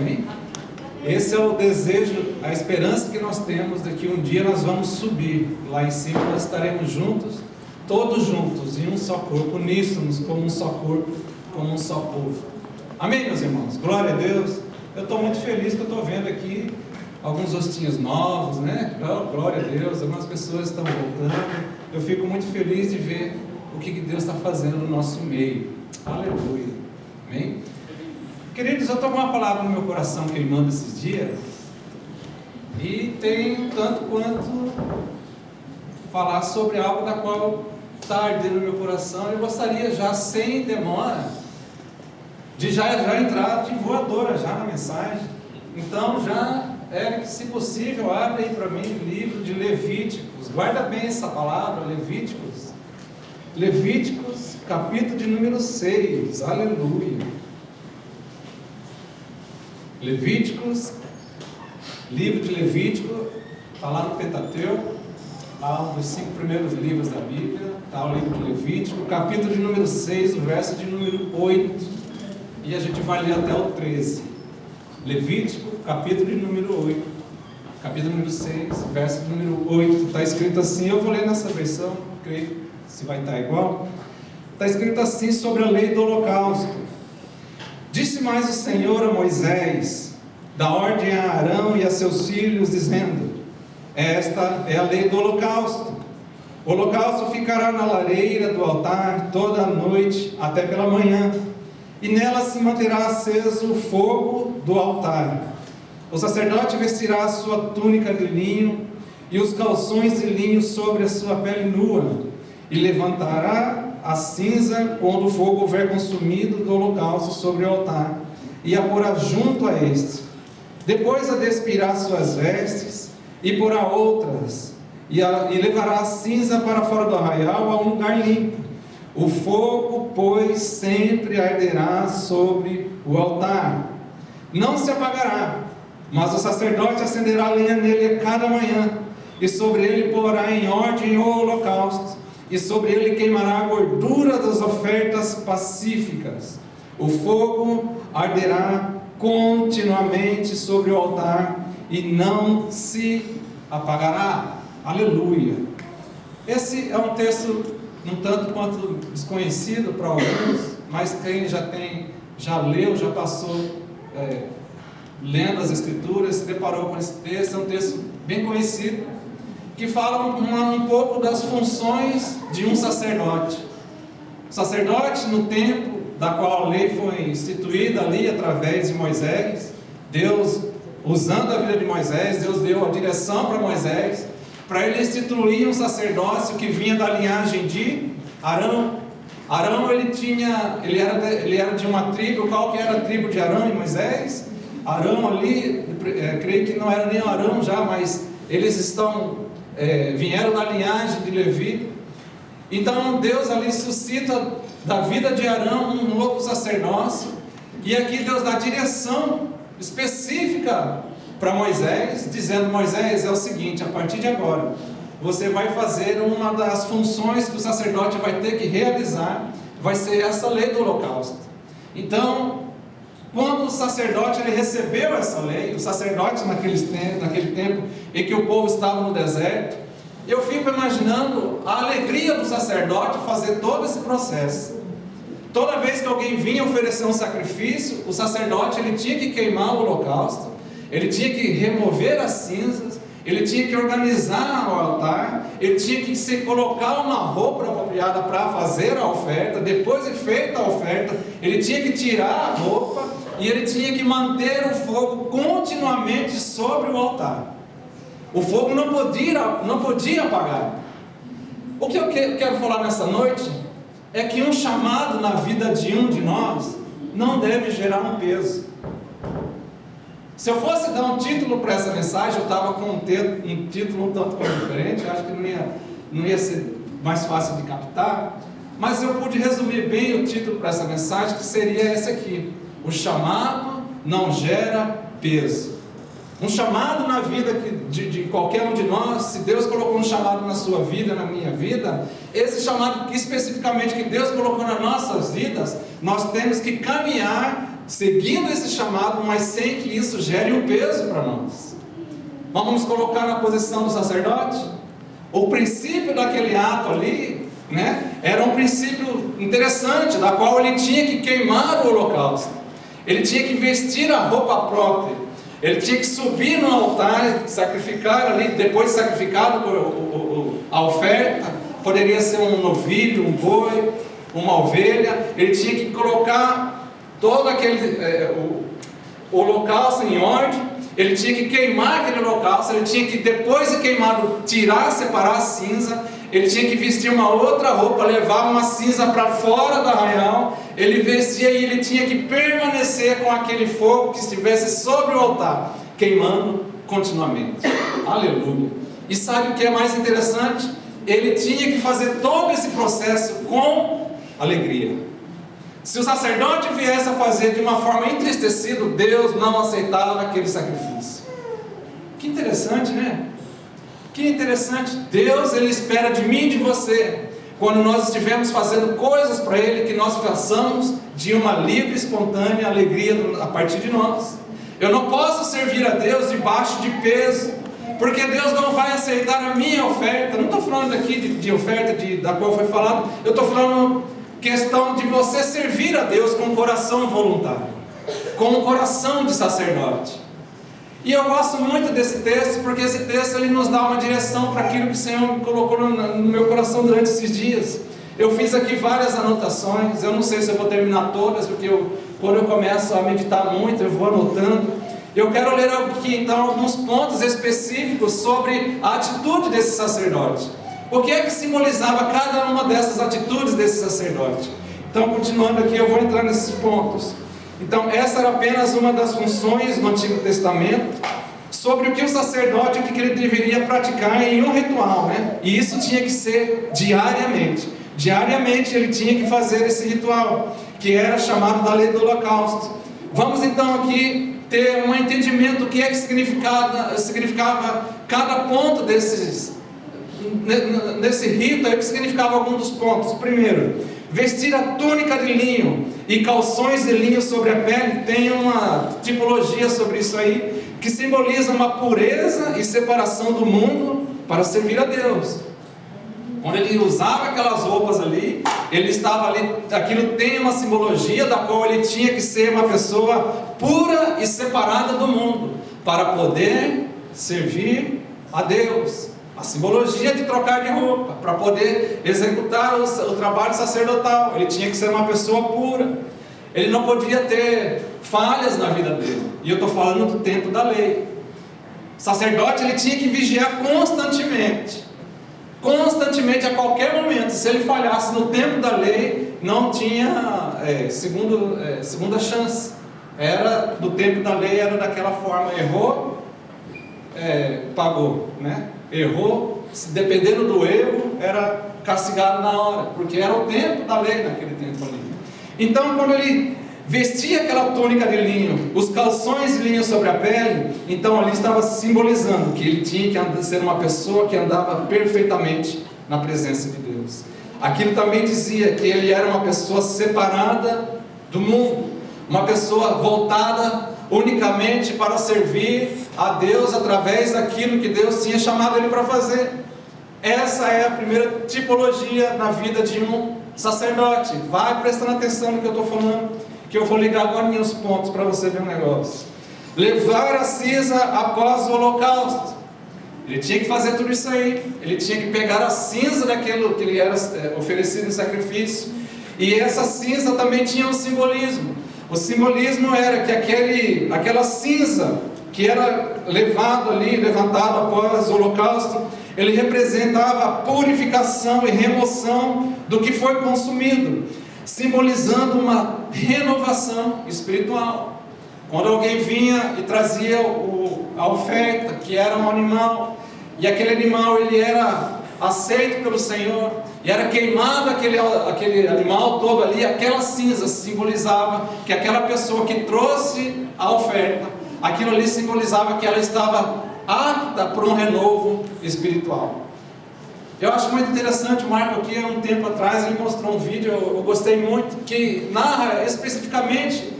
amém? Esse é o desejo, a esperança que nós temos de que um dia nós vamos subir lá em cima, nós estaremos juntos, todos juntos, em um só corpo, uníssonos, como um só corpo, como um só povo. Amém, meus irmãos? Glória a Deus. Eu estou muito feliz que eu estou vendo aqui alguns rostinhos novos, né? Glória a Deus, algumas pessoas estão voltando. Eu fico muito feliz de ver o que Deus está fazendo no nosso meio. Aleluia. Amém? Queridos, eu estou com uma palavra no meu coração queimando esses dias, e tem tanto quanto falar sobre algo da qual está ardendo no meu coração. Eu gostaria já, sem demora, de já entrar de voadora já na mensagem. Então já, Eric, se possível, abre aí para mim o livro de Levíticos. Guarda bem essa palavra, Levíticos. Levíticos, capítulo de número 6. Aleluia. Levíticos, livro de Levítico, está lá no Pentateuco, lá um dos 5 primeiros livros da Bíblia, está o livro de Levítico, capítulo de número 6, o verso de número 8, e a gente vai ler até o 13. Levítico, capítulo de número 8, capítulo número 6, verso de número 8, está escrito assim, eu vou ler nessa versão, creio se vai estar igual, está escrito assim sobre a lei do holocausto. Disse mais o Senhor a Moisés, dá ordem a Arão e a seus filhos, dizendo, esta é a lei do holocausto. O holocausto ficará na lareira do altar toda a noite até pela manhã, e nela se manterá aceso o fogo do altar. O sacerdote vestirá a sua túnica de linho e os calções de linho sobre a sua pele nua, e levantará a cinza quando o fogo houver consumido do holocausto sobre o altar, e a porá junto a este. Depois a despirá suas vestes, e porá outras, e levará a cinza para fora do arraial a um lugar limpo. O fogo, pois, sempre arderá sobre o altar, não se apagará, mas o sacerdote acenderá a lenha nele a cada manhã, e sobre ele porá em ordem o holocausto, e sobre ele queimará a gordura das ofertas pacíficas. O fogo arderá continuamente sobre o altar e não se apagará. Aleluia. Esse é um texto um tanto quanto desconhecido para alguns, mas quem já leu, já passou lendo as Escrituras, se deparou com esse texto. É um texto bem conhecido, que fala um pouco das funções de um sacerdote. O sacerdote, no tempo da qual a lei foi instituída ali através de Moisés, Deus, usando a vida de Moisés, Deus deu a direção para Moisés, para ele instituir um sacerdócio que vinha da linhagem de Arão. Arão, ele era de uma tribo. Qual que era a tribo de Arão e Moisés? Arão ali, creio que não era nem Arão já, mas eles vieram da linhagem de Levi. Então Deus ali suscita da vida de Arão um novo sacerdócio, e aqui Deus dá direção específica para Moisés, dizendo: Moisés, é o seguinte, a partir de agora você vai fazer uma das funções que o sacerdote vai ter que realizar, vai ser essa lei do holocausto. Então, quando o sacerdote ele recebeu essa lei, o sacerdote naquele tempo em que o povo estava no deserto, eu fico imaginando a alegria do sacerdote fazer todo esse processo. Toda vez que alguém vinha oferecer um sacrifício, o sacerdote ele tinha que queimar o holocausto, ele tinha que remover as cinzas, ele tinha que organizar o altar, ele tinha que se colocar uma roupa apropriada para fazer a oferta. Depois de feita a oferta, ele tinha que tirar a roupa e ele tinha que manter o fogo continuamente sobre o altar. O fogo não podia apagar. O que eu quero falar nessa noite é que um chamado na vida de um de nós não deve gerar um peso. Se eu fosse dar um título para essa mensagem, eu estava com um título um tanto diferente, acho que não ia ser mais fácil de captar, mas eu pude resumir bem o título para essa mensagem, que seria esse aqui: o chamado não gera peso. Um chamado na vida de qualquer um de nós, se Deus colocou um chamado na sua vida, na minha vida, esse chamado especificamente que Deus colocou nas nossas vidas, nós temos que caminhar seguindo esse chamado, mas sem que isso gere um peso para nós. Vamos nos colocar na posição do sacerdote? O princípio daquele ato ali, né, era um princípio interessante, da qual ele tinha que queimar o holocausto, ele tinha que vestir a roupa própria, ele tinha que subir no altar, sacrificar ali, depois de sacrificado a oferta, poderia ser um novilho, um boi, uma ovelha, ele tinha que colocar todo aquele o holocausto em ordem, ele tinha que queimar aquele holocausto, ele tinha que, depois de queimado, tirar, separar a cinza, ele tinha que vestir uma outra roupa, levar uma cinza para fora do arraial, ele vestia e ele tinha que permanecer com aquele fogo que estivesse sobre o altar, queimando continuamente. Aleluia! E sabe o que é mais interessante? Ele tinha que fazer todo esse processo com alegria. Se o sacerdote viesse a fazer de uma forma entristecida, Deus não aceitava aquele sacrifício. Que interessante, né? Que interessante. Deus, Ele espera de mim e de você, quando nós estivermos fazendo coisas para Ele, que nós façamos de uma livre, espontânea alegria a partir de nós. Eu não posso servir a Deus debaixo de peso, porque Deus não vai aceitar a minha oferta. Não estou falando aqui de oferta da qual foi falado, eu estou falando questão de você servir a Deus com um coração voluntário, com um coração de sacerdote. E eu gosto muito desse texto, porque esse texto ele nos dá uma direção para aquilo que o Senhor me colocou no meu coração durante esses dias. Eu fiz aqui várias anotações, eu não sei se eu vou terminar todas, porque quando eu começo a meditar muito, eu vou anotando. Eu quero ler aqui então alguns pontos específicos sobre a atitude desse sacerdote. O que é que simbolizava cada uma dessas atitudes desse sacerdote? Então, continuando aqui, eu vou entrar nesses pontos. Então, essa era apenas uma das funções do Antigo Testamento, sobre o que o sacerdote, o que ele deveria praticar em um ritual, né? E isso tinha que ser diariamente. Diariamente ele tinha que fazer esse ritual, que era chamado da lei do holocausto. Vamos então aqui ter um entendimento do que é que significava cada ponto nesse rito, é que significava algum dos pontos. Primeiro, vestir a túnica de linho e calções de linho sobre a pele. Tem uma tipologia sobre isso aí, que simboliza uma pureza e separação do mundo para servir a Deus. Quando ele usava aquelas roupas ali, ele estava ali, aquilo tem uma simbologia da qual ele tinha que ser uma pessoa pura e separada do mundo, para poder servir a Deus. A simbologia de trocar de roupa, para poder executar o trabalho sacerdotal. Ele tinha que ser uma pessoa pura. Ele não podia ter falhas na vida dele. E eu estou falando do tempo da lei. O sacerdote ele tinha que vigiar constantemente. Constantemente, a qualquer momento. Se ele falhasse no tempo da lei, não tinha segunda chance. Era do tempo da lei, era daquela forma. Errou, pagou, né? Errou, dependendo do erro, era castigado na hora, porque era o tempo da lei naquele tempo ali. Então, quando ele vestia aquela túnica de linho, os calções de linho sobre a pele, então ali estava simbolizando que ele tinha que ser uma pessoa que andava perfeitamente na presença de Deus. Aquilo também dizia que ele era uma pessoa separada do mundo, uma pessoa voltada unicamente para servir a Deus através daquilo que Deus tinha chamado ele para fazer. Essa é a primeira tipologia na vida de um sacerdote. Vai prestando atenção no que eu estou falando, que eu vou ligar agora meus pontos para você ver o negócio. Levar a cinza após o holocausto. Ele tinha que fazer tudo isso aí. Ele tinha que pegar a cinza daquilo que lhe era oferecido em sacrifício. E essa cinza também tinha um simbolismo. O simbolismo era que aquela cinza que era levantado após o holocausto, ele representava a purificação e remoção do que foi consumido, simbolizando uma renovação espiritual. Quando alguém vinha e trazia a oferta, que era um animal, e aquele animal ele era aceito pelo Senhor, e era queimado aquele animal todo ali, aquela cinza simbolizava que aquela pessoa que trouxe a oferta, aquilo ali simbolizava que ela estava apta para um renovo espiritual. Eu acho muito interessante, o Marco aqui há um tempo atrás, ele mostrou um vídeo, eu gostei muito, que narra especificamente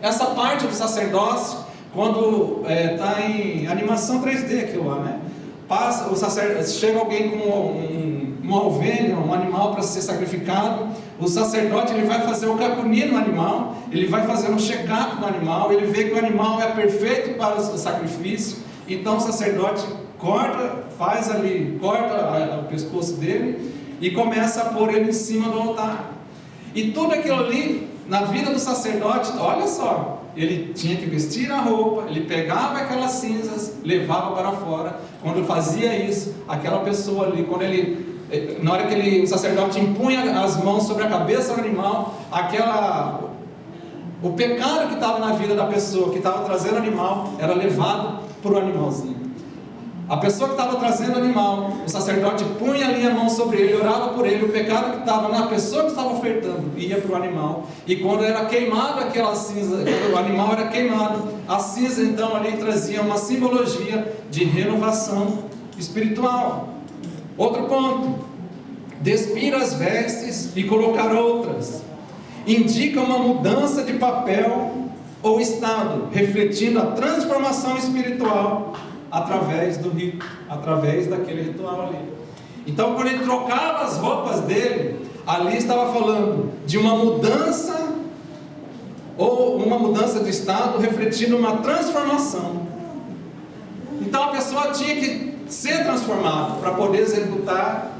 essa parte do sacerdócio, quando está em animação 3D aquilo lá, né? Passa, o sacerdote, chega alguém com uma ovelha, um animal para ser sacrificado, o sacerdote ele vai fazer o cacuni no animal, ele vai fazer um check-up no animal, ele vê que o animal é perfeito para o sacrifício, então o sacerdote corta o pescoço dele e começa a pôr ele em cima do altar. E tudo aquilo ali, na vida do sacerdote, olha só, ele tinha que vestir a roupa, ele pegava aquelas cinzas, levava para fora. Quando fazia isso, aquela pessoa ali, na hora que o sacerdote impunha as mãos sobre a cabeça do animal, o pecado que estava na vida da pessoa que estava trazendo o animal, era levado para o animalzinho. A pessoa que estava trazendo o animal, o sacerdote punha ali a mão sobre ele, orava por ele, o pecado que estava na pessoa que estava ofertando ia para o animal, e quando era queimado aquela cinza, quando o animal era queimado, a cinza então ali trazia uma simbologia de renovação espiritual. Outro ponto, despir as vestes e colocar outras, indica uma mudança de papel ou estado, refletindo a transformação espiritual através do rito, através daquele ritual ali. Então, quando ele trocava as roupas dele, ali estava falando de uma mudança, ou uma mudança de estado, refletindo uma transformação. Então, a pessoa tinha que ser transformada para poder executar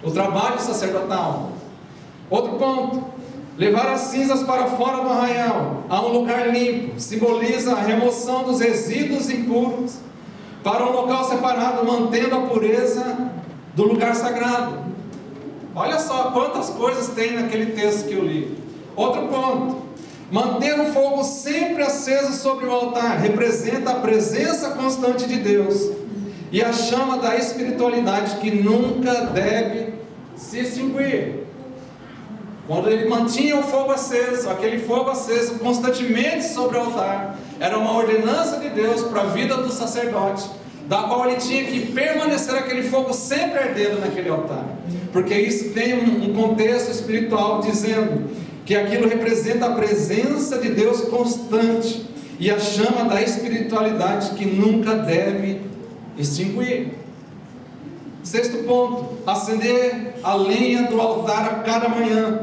o trabalho sacerdotal. Outro ponto, levar as cinzas para fora do arraial, a um lugar limpo, simboliza a remoção dos resíduos impuros para um local separado, mantendo a pureza do lugar sagrado. Olha só quantas coisas tem naquele texto que eu li. Outro ponto, manter o fogo sempre aceso sobre o altar, representa a presença constante de Deus e a chama da espiritualidade que nunca deve se extinguir. Quando ele mantinha o fogo aceso, aquele fogo aceso constantemente sobre o altar, era uma ordenança de Deus para a vida do sacerdote, da qual ele tinha que permanecer aquele fogo sempre ardendo naquele altar, porque isso tem um contexto espiritual dizendo que aquilo representa a presença de Deus constante e a chama da espiritualidade que nunca deve extinguir. Sexto ponto, acender a lenha do altar a cada manhã.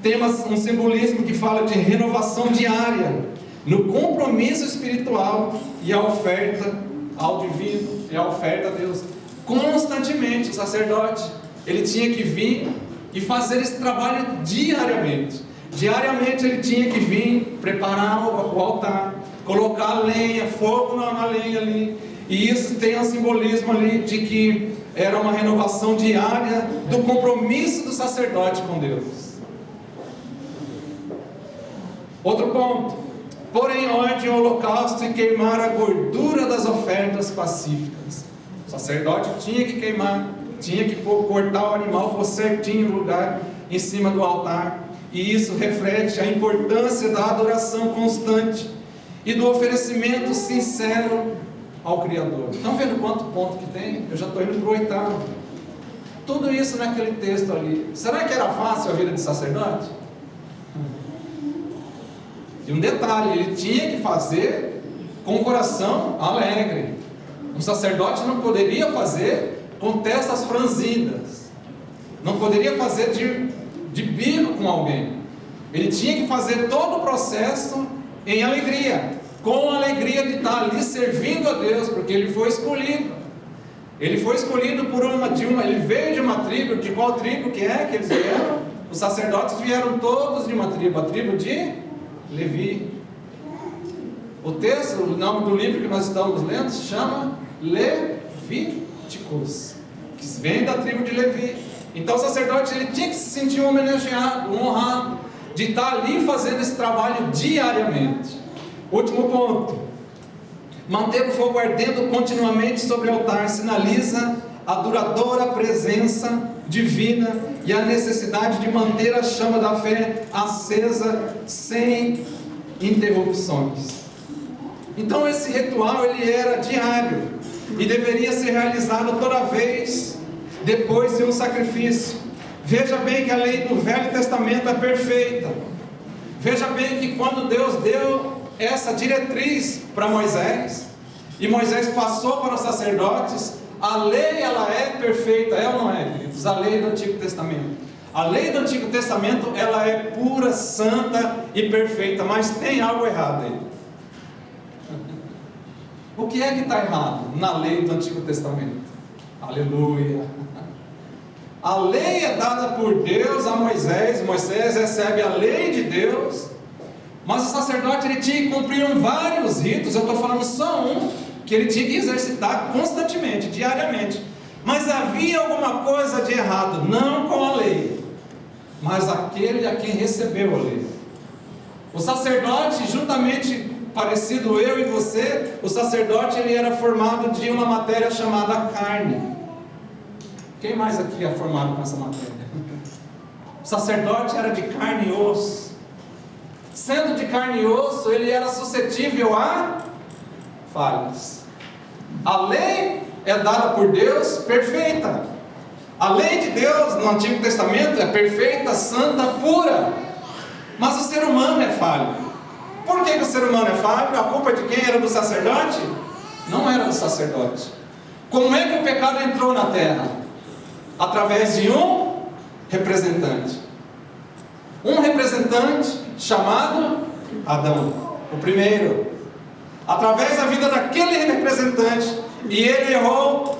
Tem um simbolismo que fala de renovação diária, no compromisso espiritual e a oferta ao divino, e a oferta a Deus. Constantemente, o sacerdote, ele tinha que vir e fazer esse trabalho diariamente. Diariamente ele tinha que vir, preparar o altar, colocar a lenha, fogo na lenha ali. E isso tem um simbolismo ali de que era uma renovação diária do compromisso do sacerdote com Deus. Outro ponto, pôr em ordem o holocausto e queimar a gordura das ofertas pacíficas. O sacerdote tinha que queimar, tinha que cortar o animal, pôr certinho no lugar em cima do altar. E isso reflete a importância da adoração constante e do oferecimento sincero ao Criador. Estão vendo quanto ponto que tem? Eu já estou indo para o 8º. Tudo isso naquele texto ali. Será que era fácil a vida de sacerdote? E um detalhe, ele tinha que fazer com o coração alegre. Um sacerdote não poderia fazer com testas franzidas, não poderia fazer de bico com alguém. Ele tinha que fazer todo o processo em alegria, com a alegria de estar ali servindo a Deus, porque ele foi escolhido. Ele foi escolhido ele veio de uma tribo. De qual tribo que é que eles vieram? Os sacerdotes vieram todos de uma tribo, a tribo de Levi. O texto, o nome do livro que nós estamos lendo se chama Levíticos, que vem da tribo de Levi. Então o sacerdote ele tinha que se sentir homenageado, honrado, de estar ali fazendo esse trabalho diariamente. Último ponto, manter o fogo ardendo continuamente sobre o altar sinaliza a duradoura presença divina e a necessidade de manter a chama da fé acesa sem interrupções. Então esse ritual ele era diário e deveria ser realizado toda vez depois de um sacrifício. Veja bem que a lei do Velho Testamento é perfeita. Veja bem que quando Deus deu essa diretriz para Moisés, e Moisés passou para os sacerdotes, a lei ela é perfeita, é ou não é, queridos? A lei do Antigo Testamento. A lei do Antigo Testamento ela é pura, santa e perfeita, mas tem algo errado aí. O que é que está errado na lei do Antigo Testamento? Aleluia! A lei é dada por Deus a Moisés, Moisés recebe a lei de Deus, mas o sacerdote ele tinha que cumprir vários ritos, eu estou falando só um, que ele tinha que exercitar constantemente, diariamente. Mas havia alguma coisa de errado, não com a lei, mas aquele a quem recebeu a lei. O sacerdote, juntamente, parecido eu e você, o sacerdote ele era formado de uma matéria chamada carne. Quem mais aqui é formado com essa matéria? O sacerdote era de carne e osso. Sendo de carne e osso, ele era suscetível a falhas. A lei é dada por Deus perfeita. A lei de Deus no Antigo Testamento é perfeita, santa, pura. Mas o ser humano é falho. Por que o ser humano é falho? A culpa de quem? Era do sacerdote? Não era do sacerdote. Como é que o pecado entrou na terra? Através de um representante. Um representante chamado Adão, o primeiro. Através da vida daquele representante, e ele errou,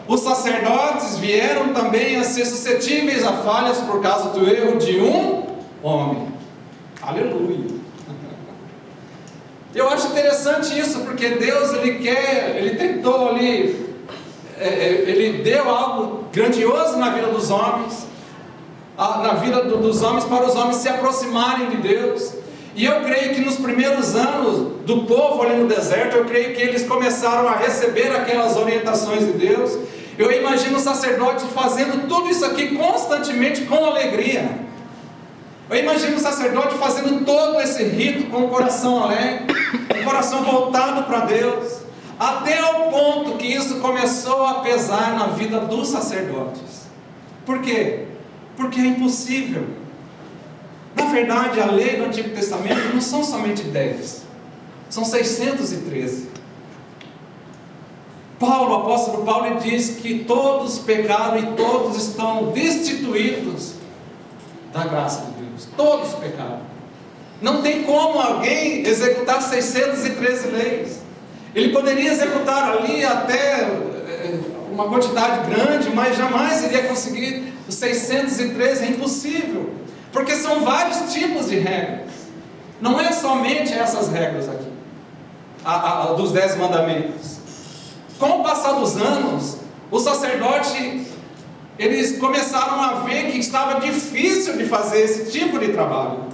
os sacerdotes vieram também a ser suscetíveis a falhas por causa do erro de um homem. Aleluia! Eu acho interessante isso, porque Deus ele tentou ali, ele deu algo grandioso na vida dos homens, na vida dos homens, para os homens se aproximarem de Deus. E eu creio que nos primeiros anos do povo ali no deserto, eu creio que eles começaram a receber aquelas orientações de Deus. Eu imagino o sacerdote fazendo tudo isso aqui constantemente com alegria. Eu imagino o sacerdote fazendo todo esse rito com o coração alegre, o coração voltado para Deus, até o ponto que isso começou a pesar na vida dos sacerdotes. Por quê? Porque é impossível. Na verdade, a lei do Antigo Testamento não são somente 10, são 613. O apóstolo Paulo diz que todos pecaram e todos estão destituídos da graça de Deus. Todos pecaram. Não tem como alguém executar 613 leis. Ele poderia executar ali até uma quantidade grande, mas jamais iria conseguir os 613, é impossível. Porque são vários tipos de regras. Não é somente essas regras aqui, dos 10 mandamentos. Com o passar dos anos, os sacerdotes, eles começaram a ver que estava difícil de fazer esse tipo de trabalho.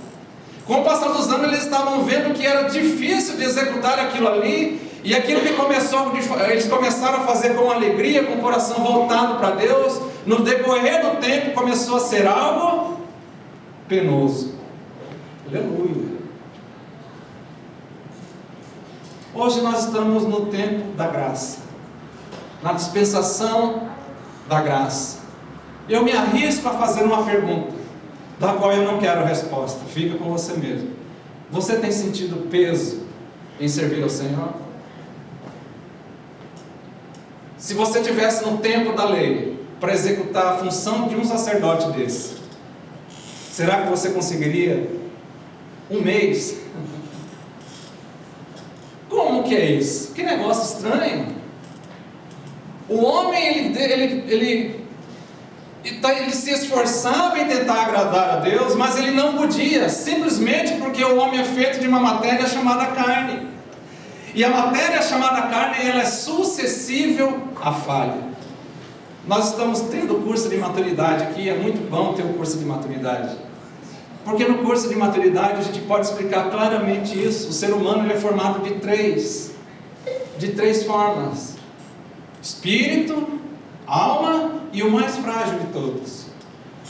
Com o passar dos anos, eles estavam vendo que era difícil de executar aquilo ali, e aquilo que eles começaram a fazer com alegria, com o coração voltado para Deus, no decorrer do tempo começou a ser algo penoso. Aleluia. Hoje nós estamos no tempo da graça, na dispensação da graça. Eu me arrisco a fazer uma pergunta, da qual eu não quero a resposta. Fica com você mesmo. Você tem sentido peso em servir ao Senhor? Se você estivesse no tempo da lei para executar a função de um sacerdote desse, será que você conseguiria um mês? Como que é isso? Que negócio estranho. O homem ele se esforçava em tentar agradar a Deus, mas ele não podia, simplesmente porque o homem é feito de uma matéria chamada carne. E a matéria chamada carne, ela é suscetível à falha. Nós estamos tendo curso de maturidade aqui, é muito bom ter um curso de maturidade. Porque no curso de maturidade a gente pode explicar claramente isso. O ser humano ele é formado de três formas: espírito, alma e o mais frágil de todos,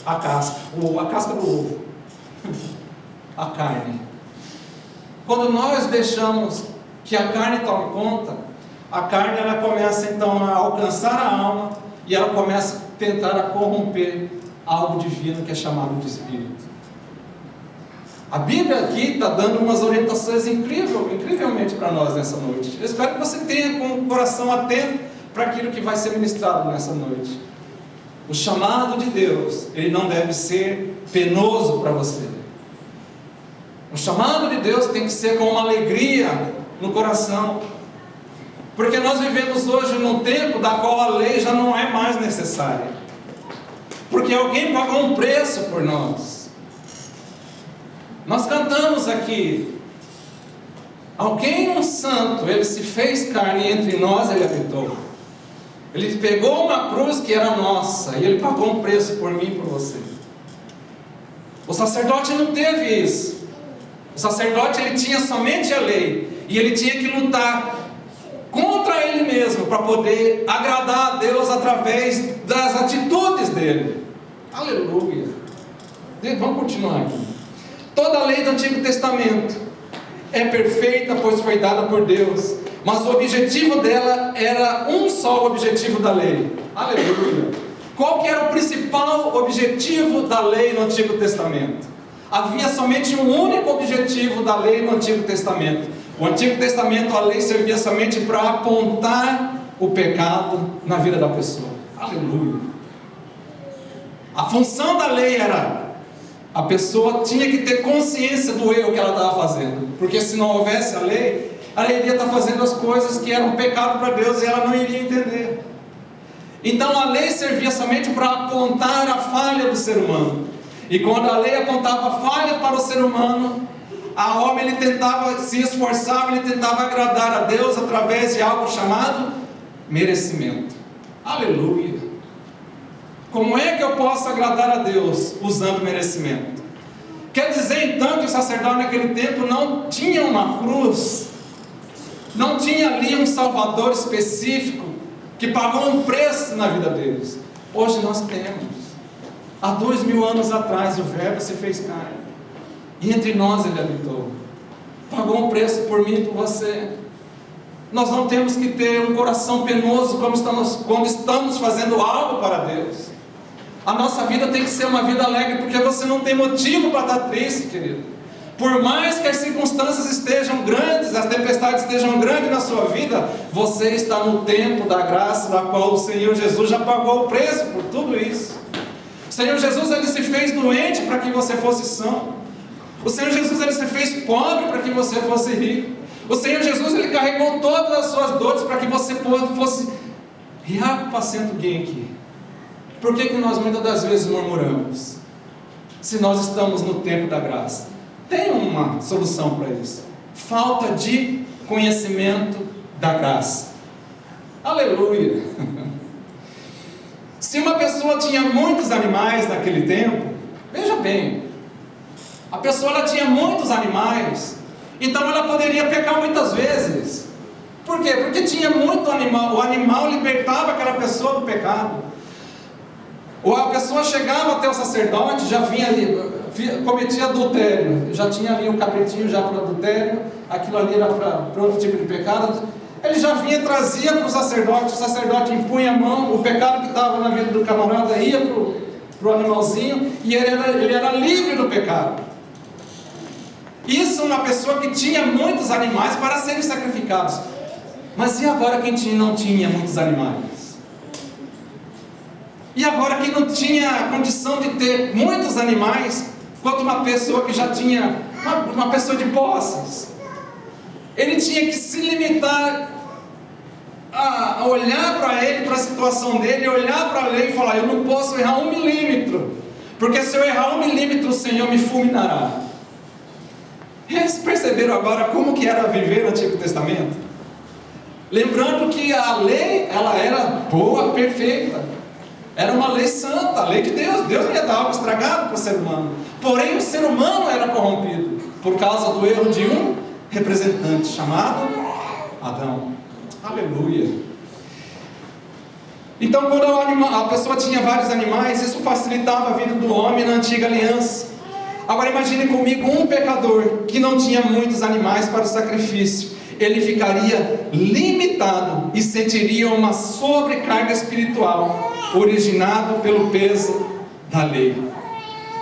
a casca do ovo, a carne. Quando nós deixamos que a carne tome conta, a carne ela começa então a alcançar a alma e ela começa a tentar corromper algo divino que é chamado de espírito. A Bíblia aqui está dando umas orientações incrivelmente para nós nessa noite. Eu espero que você tenha com o coração atento para aquilo que vai ser ministrado nessa noite. O chamado de Deus, ele não deve ser penoso para você. O chamado de Deus tem que ser com uma alegria no coração. Porque nós vivemos hoje num tempo da qual a lei já não é mais necessária. Porque alguém pagou um preço por nós. Nós cantamos aqui, alguém, um santo, ele se fez carne e entre nós ele habitou. Ele pegou uma cruz que era nossa e ele pagou um preço por mim e por você. O sacerdote não teve isso. O sacerdote, ele tinha somente a lei e ele tinha que lutar contra ele mesmo para poder agradar a Deus através das atitudes dele. Aleluia. Vamos continuar aqui. Toda a lei do Antigo Testamento é perfeita, pois foi dada por Deus, mas o objetivo dela era um só, o objetivo da lei. Aleluia. Qual que era o principal objetivo da lei no Antigo Testamento? Havia somente um único objetivo da lei no Antigo Testamento. O Antigo Testamento, a lei servia somente para apontar o pecado na vida da pessoa. Aleluia. A função da lei era: a pessoa tinha que ter consciência do erro que ela estava fazendo, porque se não houvesse a lei, ela iria estar fazendo as coisas que eram pecado para Deus e ela não iria entender. Então a lei servia somente para apontar a falha do ser humano. E quando a lei apontava a falha para o ser humano, a homem, ele tentava, se esforçava, ele tentava agradar a Deus através de algo chamado merecimento. Aleluia. Como é que eu posso agradar a Deus usando merecimento? Quer dizer então que o sacerdote naquele tempo não tinha uma cruz, não tinha ali um salvador específico que pagou um preço na vida deles. Hoje nós temos. Há 2000 anos atrás o Verbo se fez carne e entre nós ele habitou, pagou um preço por mim e por você. Nós não temos que ter um coração penoso quando estamos fazendo algo para Deus. A nossa vida tem que ser uma vida alegre, porque você não tem motivo para estar triste, querido. Por mais que as circunstâncias estejam grandes, as tempestades estejam grandes na sua vida, você está no tempo da graça, da qual o Senhor Jesus já pagou o preço por tudo isso. O Senhor Jesus, ele se fez doente para que você fosse são. O Senhor Jesus, ele se fez pobre para que você fosse rico. O Senhor Jesus, ele carregou todas as suas dores para que você fosse riaco, paciente, alguém aqui. Por que nós muitas das vezes murmuramos? Se nós estamos no tempo da graça. Tem uma solução para isso: falta de conhecimento da graça. Aleluia. Se uma pessoa tinha muitos animais naquele tempo, veja bem, a pessoa, ela tinha muitos animais, então ela poderia pecar muitas vezes. Por quê? Porque tinha muito animal. O animal libertava aquela pessoa do pecado. Ou a pessoa chegava até o sacerdote, já vinha ali, cometia adultério, já tinha ali um cabritinho já para adultério, aquilo ali era para outro tipo de pecado. Ele já vinha, trazia para o sacerdote impunha a mão, o pecado que estava na vida do camarada ia para o animalzinho, e ele era livre do pecado. Isso uma pessoa que tinha muitos animais para serem sacrificados. Mas e agora quem não tinha muitos animais? E agora quem não tinha a condição de ter muitos animais, quanto uma pessoa que já tinha, uma pessoa de posses? Ele tinha que se limitar a olhar para ele, para a situação dele, olhar para a lei e falar: eu não posso errar 1 milímetro, porque se eu errar 1 milímetro, o Senhor me fulminará. Eles perceberam agora como que era viver no Antigo Testamento? Lembrando que a lei, ela era boa, perfeita. Era uma lei santa, a lei de Deus. Deus não ia dar algo estragado para o ser humano. Porém, o ser humano era corrompido por causa do erro de um representante chamado Adão. Aleluia. Então, quando a pessoa tinha vários animais, isso facilitava a vida do homem na antiga aliança. Agora imagine comigo um pecador que não tinha muitos animais para o sacrifício. Ele ficaria limitado e sentiria uma sobrecarga espiritual, originado pelo peso da lei.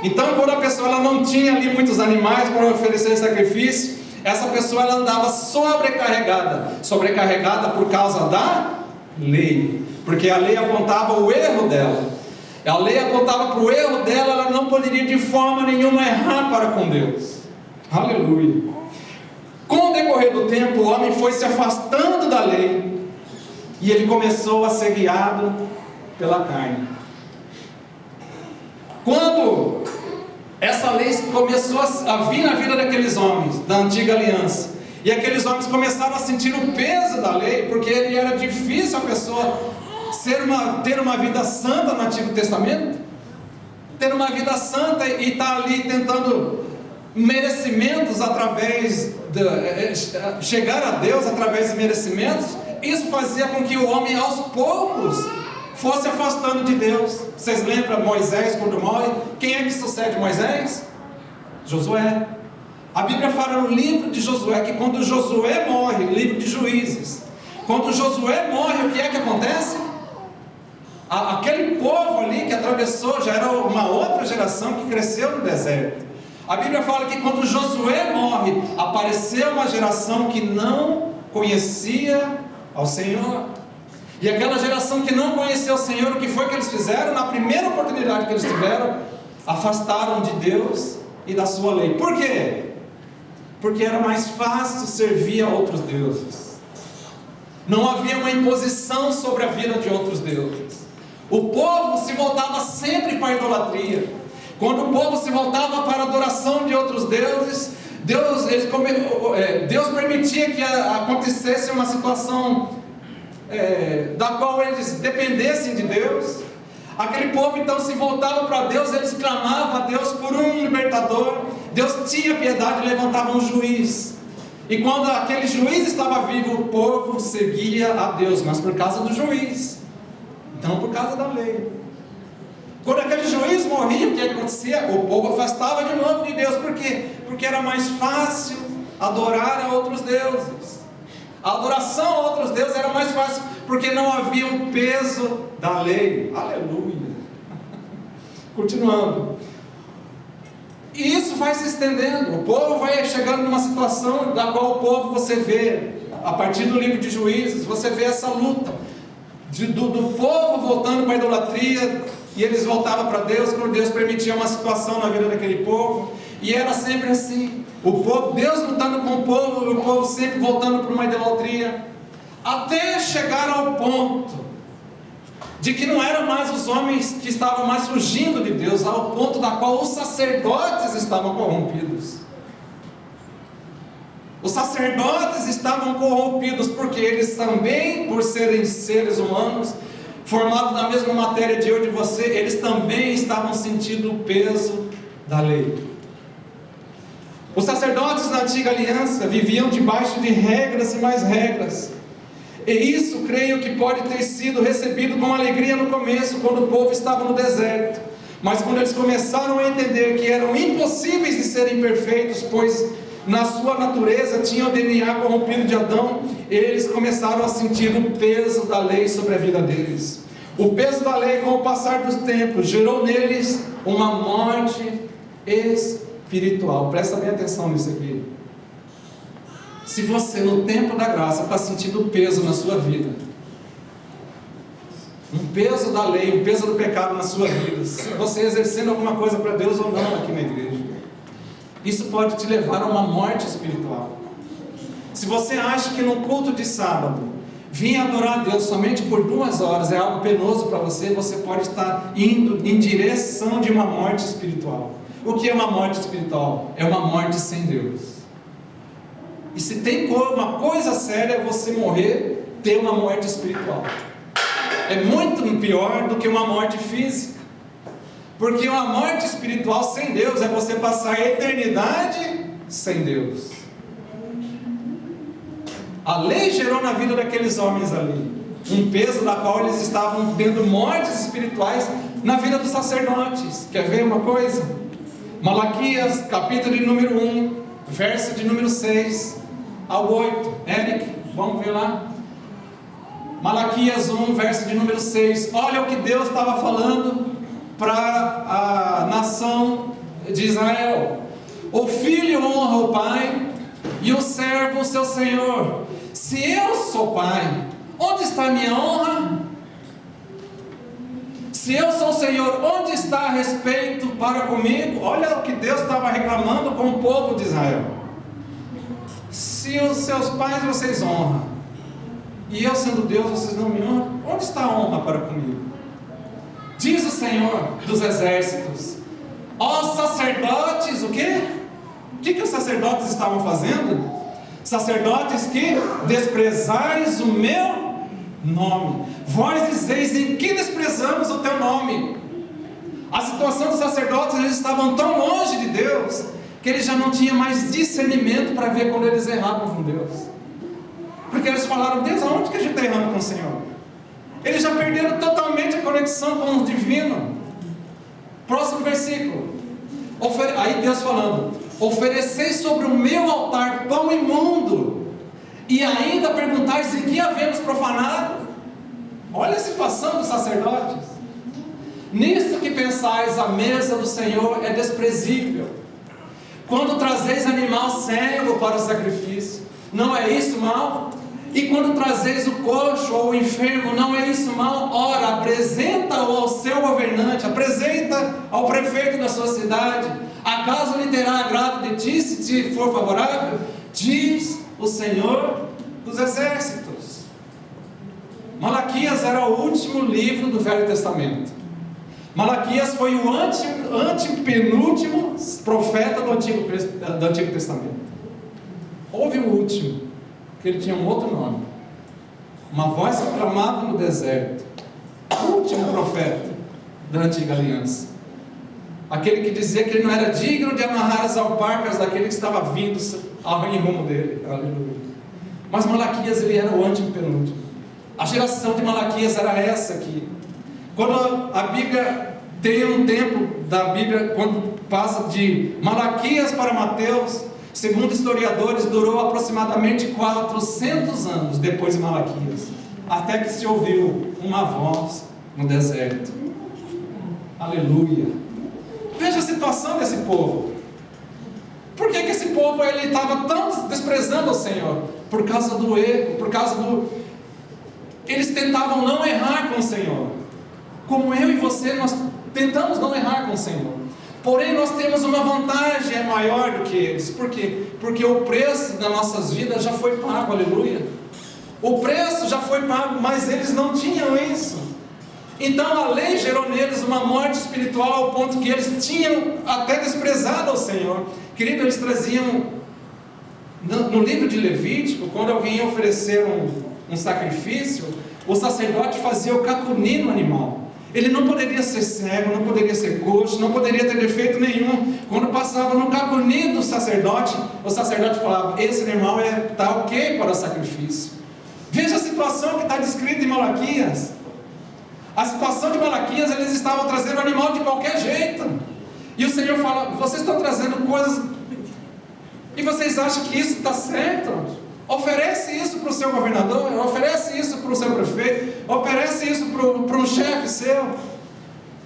Então, quando a pessoa ela não tinha ali muitos animais para oferecer sacrifício, essa pessoa ela andava sobrecarregada por causa da lei, porque a lei apontava o erro dela. A lei apontava para o erro dela, ela não poderia de forma nenhuma errar para com Deus. Aleluia. Com o decorrer do tempo, o homem foi se afastando da lei e ele começou a ser guiado pela carne. Quando essa lei começou a vir na vida daqueles homens da antiga aliança, e aqueles homens começaram a sentir o peso da lei, porque era difícil a pessoa ter uma vida santa no Antigo Testamento, ter uma vida santa e estar ali tentando merecimentos chegar a Deus através de merecimentos. Isso fazia com que o homem aos poucos fosse afastando de Deus. Vocês lembram Moisés quando morre? Quem é que sucede Moisés? Josué. A Bíblia fala no livro de Josué que quando Josué morre, livro de Juízes, quando Josué morre, o que é que acontece? Aquele povo ali que atravessou já era uma outra geração que cresceu no deserto. A Bíblia fala que quando Josué morre, apareceu uma geração que não conhecia ao Senhor. E aquela geração que não conheceu o Senhor, o que foi que eles fizeram? Na primeira oportunidade que eles tiveram, afastaram de Deus e da sua lei. Por quê? Porque era mais fácil servir a outros deuses. Não havia uma imposição sobre a vida de outros deuses. O povo se voltava sempre para a idolatria. Quando o povo se voltava para a adoração de outros deuses, Deus permitia que acontecesse uma situação da qual eles dependessem de Deus. Aquele povo então se voltava para Deus, eles clamavam a Deus por um libertador. Deus tinha piedade e levantava um juiz. E quando aquele juiz estava vivo, o povo seguia a Deus, mas por causa do juiz, não por causa da lei. Quando aquele juiz morria, o que acontecia? O povo afastava de novo de Deus. Por quê? Porque era mais fácil adorar a outros deuses. A adoração a outros deuses era mais fácil, porque não havia o peso da lei. Aleluia. Continuando. E isso vai se estendendo. O povo vai chegando numa situação da qual o povo, você vê, a partir do livro de Juízes, você vê essa luta do povo voltando para a idolatria, e eles voltavam para Deus quando Deus permitia uma situação na vida daquele povo. E era sempre assim, o povo, Deus lutando com o povo sempre voltando para uma idolatria, até chegar ao ponto de que não eram mais os homens que estavam mais fugindo de Deus, ao ponto da qual os sacerdotes estavam corrompidos. Os sacerdotes estavam corrompidos porque eles também, por serem seres humanos, formados na mesma matéria de eu e de você, eles também estavam sentindo o peso da lei. Os sacerdotes na antiga aliança viviam debaixo de regras e mais regras. E isso creio que pode ter sido recebido com alegria no começo, quando o povo estava no deserto. Mas quando eles começaram a entender que eram impossíveis de serem perfeitos, pois na sua natureza tinham o DNA corrompido de Adão, eles começaram a sentir o peso da lei sobre a vida deles. O peso da lei, com o passar dos tempos, gerou neles uma morte espiritual. Presta bem atenção nisso aqui. Se você no tempo da graça está sentindo o peso na sua vida, um peso da lei, um peso do pecado na sua vida, se você exercendo alguma coisa para Deus ou não aqui na igreja, isso pode te levar a uma morte espiritual. Se você acha que no culto de sábado vir adorar a Deus somente por 2 horas é algo penoso para você, você pode estar indo em direção de uma morte espiritual. O que é uma morte espiritual? É uma morte sem Deus. E se tem uma coisa séria é você morrer, ter uma morte espiritual. É muito pior do que uma morte física. Porque uma morte espiritual sem Deus é você passar a eternidade sem Deus. A lei gerou na vida daqueles homens ali um peso da qual eles estavam tendo mortes espirituais na vida dos sacerdotes. Quer ver uma coisa? Malaquias, capítulo de número 1, verso de número 6 ao 8. Eric, vamos ver lá. Malaquias 1, verso de número 6. Olha o que Deus estava falando para a nação de Israel. O filho honra o pai e o servo o seu senhor. Se eu sou pai, onde está a minha honra? Se eu sou o Senhor, onde está respeito para comigo? Olha o que Deus estava reclamando com o povo de Israel. Se os seus pais vocês honram, e eu sendo Deus vocês não me honram, onde está a honra para comigo? Diz o Senhor dos exércitos: ó sacerdotes, o quê? O que os sacerdotes estavam fazendo? Sacerdotes que desprezais o meu nome. Vós dizeis: em que desprezamos o teu nome? A situação dos sacerdotes, eles estavam tão longe de Deus, que eles já não tinham mais discernimento para ver quando eles erravam com Deus. Porque eles falaram: Deus, aonde que a gente está errando com o Senhor? Eles já perderam totalmente a conexão com o divino. Próximo versículo. Aí Deus falando: ofereceis sobre o meu altar pão imundo, e ainda perguntais em que havemos profanado. Olha a situação dos sacerdotes. Nisto que pensais, a mesa do Senhor é desprezível. Quando trazeis animal cego para o sacrifício, não é isso mal? E quando trazeis o coxo ou o enfermo, não é isso mal? Ora, apresenta-o ao seu governante, apresenta ao prefeito da sua cidade. Acaso lhe terá agrado de ti, se te for favorável? Diz o Senhor dos exércitos. Malaquias era o último livro do Velho Testamento. Malaquias foi o antepenúltimo profeta do Antigo Testamento. Houve o último, que ele tinha um outro nome. Uma voz que clamava no deserto. O último profeta da antiga aliança. Aquele que dizia que ele não era digno de amarrar as alparcas daquele que estava vindo em rumo dele. Aleluia. Mas Malaquias, ele era o antepenúltimo. A geração de Malaquias era essa aqui. Quando a Bíblia tem um tempo da Bíblia, quando passa de Malaquias para Mateus, segundo historiadores, durou aproximadamente 400 anos depois de Malaquias, até que se ouviu uma voz no deserto. Aleluia. Veja a situação desse povo. Por que esse povo ele estava tão desprezando o Senhor? Por causa do erro, eles tentavam não errar com o Senhor. Como eu e você, nós tentamos não errar com o Senhor. Porém, nós temos uma vantagem maior do que eles. Por quê? Porque o preço das nossas vidas já foi pago, aleluia. O preço já foi pago, mas eles não tinham isso. Então a lei gerou neles uma morte espiritual, ao ponto que eles tinham até desprezado ao Senhor. Querido, eles traziam, no livro de Levítico, quando alguém ia oferecer um sacrifício, o sacerdote fazia o cacuni no animal. Ele não poderia ser cego, não poderia ser coxo, não poderia ter defeito nenhum. Quando passava no cacuni do sacerdote, o sacerdote falava: esse animal está ok para o sacrifício. Veja a situação que está descrita em Malaquias. A situação de Malaquias, eles estavam trazendo o animal de qualquer jeito. E o Senhor fala: vocês estão trazendo coisas, e vocês acham que isso está certo? Oferece isso para o seu governador, oferece isso para o seu prefeito, oferece isso para um chefe seu.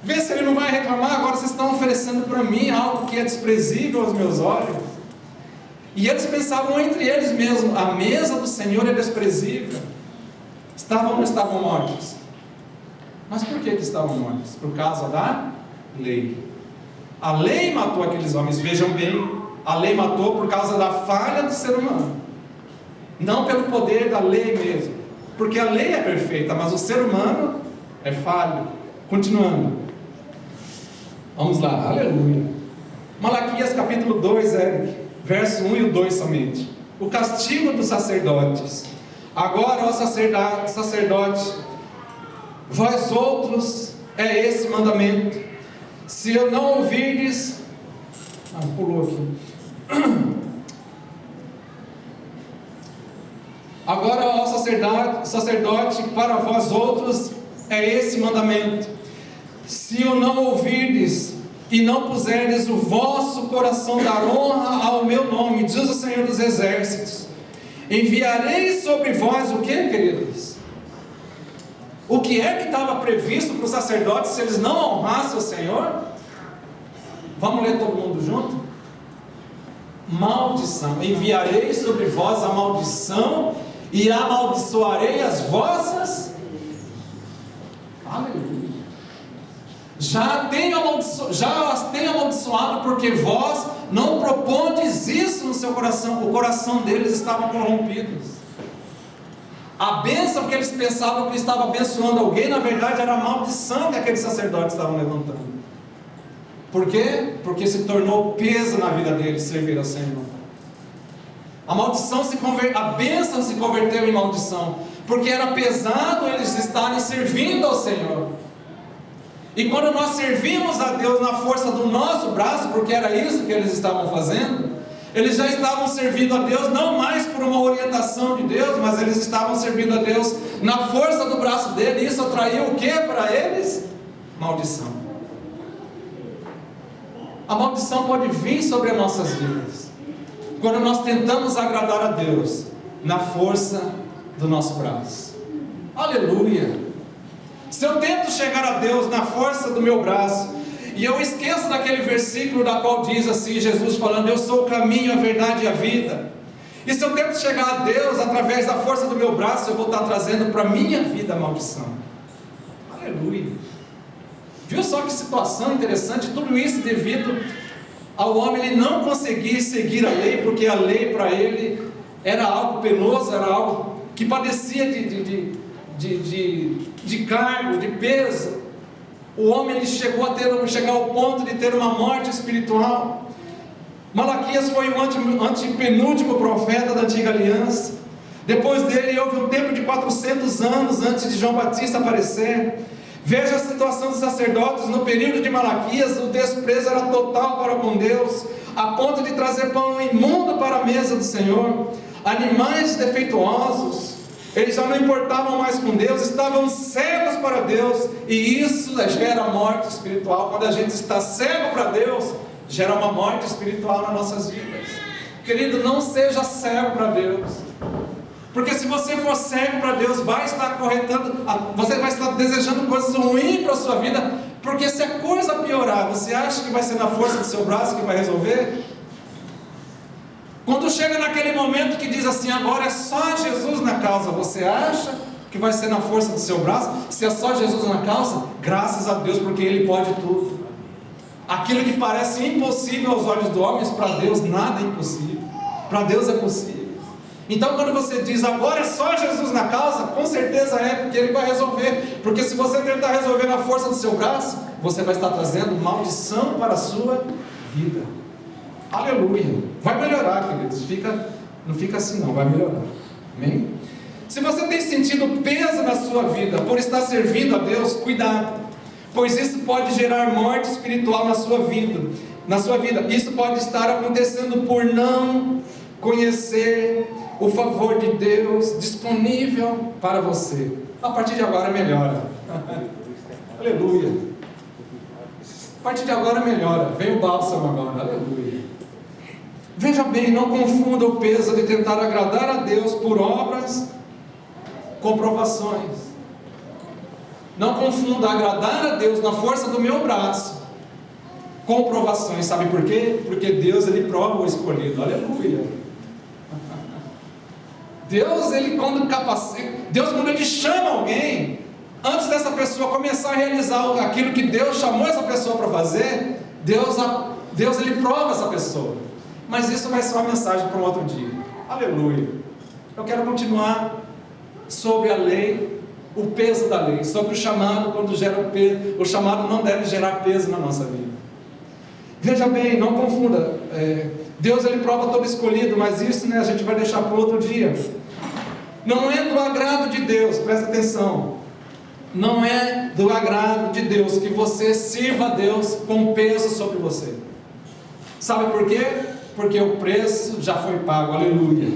Vê se ele não vai reclamar. Agora vocês estão oferecendo para mim algo que é desprezível aos meus olhos. E eles pensavam entre eles mesmos: a mesa do Senhor é desprezível. Estavam ou não estavam mortos? Mas por que estavam mortos? Por causa da lei. A lei matou aqueles homens. Vejam bem, a lei matou por causa da falha do ser humano, não pelo poder da lei mesmo, porque a lei é perfeita, mas o ser humano é falho. Continuando, vamos lá, aleluia. Malaquias capítulo 2, Eric, verso 1 e o 2 somente. O castigo dos sacerdotes. Agora, ó sacerdote, vós outros é esse mandamento: se eu não ouvirdes, pulou aqui. Agora, ó sacerdote, para vós outros é esse mandamento: se o não ouvirdes e não puserdes o vosso coração dar honra ao meu nome, diz o Senhor dos exércitos, enviarei sobre vós o que, queridos? O que é que estava previsto para os sacerdotes se eles não honrassem o Senhor? Vamos ler todo mundo junto? Maldição. Enviarei sobre vós a maldição e amaldiçoarei as vossas. Aleluia. Já as tenho amaldiçoado, porque vós não propondes isso no seu coração. O coração deles estava corrompido. A bênção que eles pensavam que estava abençoando alguém, na verdade era a maldição que aqueles sacerdotes estavam levantando. Por quê? Porque se tornou peso na vida deles servir ao Senhor. A bênção se converteu em maldição, porque era pesado eles estarem servindo ao Senhor. E quando nós servimos a Deus na força do nosso braço, porque era isso que eles estavam fazendo, eles já estavam servindo a Deus não mais por uma orientação de Deus, mas eles estavam servindo a Deus na força do braço dele. E isso atraiu o que para eles? Maldição. A maldição pode vir sobre as nossas vidas quando nós tentamos agradar a Deus na força do nosso braço. Aleluia! Se eu tento chegar a Deus na força do meu braço, e eu esqueço daquele versículo da qual diz assim, Jesus falando, eu sou o caminho, a verdade e a vida. E se eu tento chegar a Deus através da força do meu braço, eu vou estar trazendo para a minha vida a maldição. Aleluia! Viu só que situação interessante? Tudo isso devido ao homem ele não conseguir seguir a lei, porque a lei para ele era algo penoso, era algo que padecia de cargo, de peso. O homem ele chegou a chegar ao ponto de ter uma morte espiritual. Malaquias foi o antepenúltimo profeta da antiga aliança. Depois dele houve um tempo de 400 anos antes de João Batista aparecer. Veja a situação dos sacerdotes no período de Malaquias. O desprezo era total para com Deus, a ponto de trazer pão imundo para a mesa do Senhor, animais defeituosos. Eles já não importavam mais com Deus, estavam cegos para Deus, e isso gera morte espiritual. Quando a gente está cego para Deus, gera uma morte espiritual nas nossas vidas. Querido, não seja cego para Deus, porque se você for cego para Deus, você vai estar desejando coisas ruins para a sua vida, porque se a coisa piorar, você acha que vai ser na força do seu braço que vai resolver? Quando chega naquele momento que diz assim, agora é só Jesus na causa, você acha que vai ser na força do seu braço? Se é só Jesus na causa, graças a Deus, porque Ele pode tudo. Aquilo que parece impossível aos olhos do homem, para Deus nada é impossível. Para Deus é possível. Então quando você diz, agora é só Jesus na causa, com certeza é, porque Ele vai resolver. Porque se você tentar resolver na força do seu braço, você vai estar trazendo maldição para a sua vida. Aleluia! Vai melhorar, queridos. Não fica assim não, vai melhorar. Amém? Se você tem sentido peso na sua vida por estar servindo a Deus, cuidado, pois isso pode gerar morte espiritual na sua vida. Isso pode estar acontecendo por não conhecer o favor de Deus disponível para você. A partir de agora melhora. Aleluia! A partir de agora melhora. Vem o bálsamo agora. Aleluia! Veja bem, não confunda o peso de tentar agradar a Deus por obras com provações. Não confunda agradar a Deus na força do meu braço com provações. Sabe por quê? Porque Deus ele prova o escolhido. Aleluia! Deus quando Ele chama alguém, antes dessa pessoa começar a realizar aquilo que Deus chamou essa pessoa para fazer, Deus ele prova essa pessoa. Mas isso vai ser uma mensagem para um outro dia. Aleluia! Eu quero continuar sobre a lei, o peso da lei, sobre o chamado. Quando gera o peso, o chamado não deve gerar peso na nossa vida. Veja bem, não confunda. Deus ele prova todo escolhido, mas isso a gente vai deixar para outro dia. Não é do agrado de Deus, presta atenção. Não é do agrado de Deus que você sirva a Deus com peso sobre você. Sabe por quê? Porque o preço já foi pago, aleluia.